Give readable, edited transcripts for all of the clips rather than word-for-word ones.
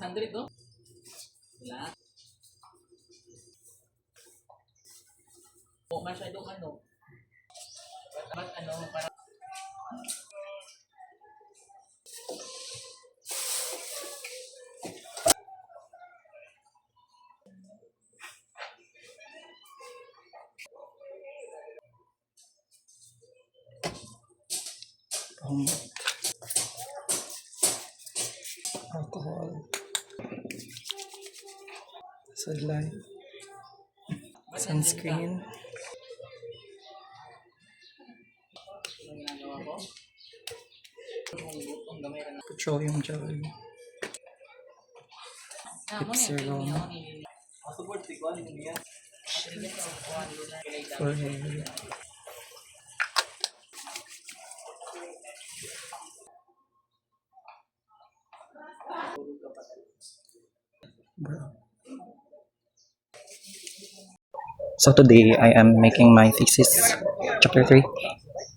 100 no? Wala. O masyadong ano. Ba't ano, para Alcohol. Sunlight. Sunscreen. ano ginagawa ko? Ang gamay ka na. Petroleum jelly. Mo Lip serum. support si Kwan niya. For hair. So today I am making my thesis, chapter 3.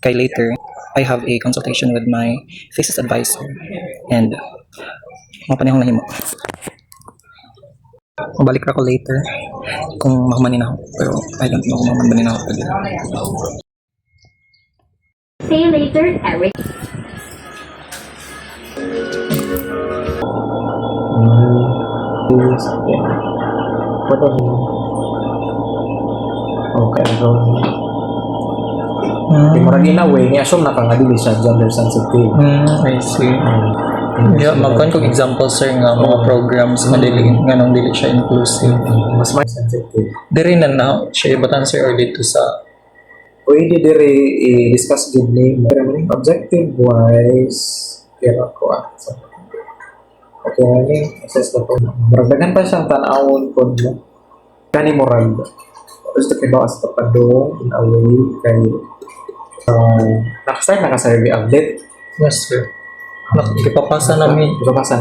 Kay later, I have a consultation with my thesis advisor and mga panahong nahimo. Mabalik ako later kung mahumanin ako, pero I don't know kung mahumanin ako pag See you later, Eric. Okay, so murag in a way, ni-assume na ka nga dili siya gender sensitive. I see. Yeah, magkuhan kong example sir nga mga programs nga dili nga nang dili siya inclusive. Mas may sensitive. Diri na siya ibatan sir or dito sa Pwede diri i-discuss gud ni pero man objective wise kaya ko so, okay ni assess na po. Murag daghan pa siyang tan-awon pod mo. Kani murag gusto kay bawas pa padong in a way kay nakastart na ka survey update. yes sir. Nakikipapasa namin. Ipapasa na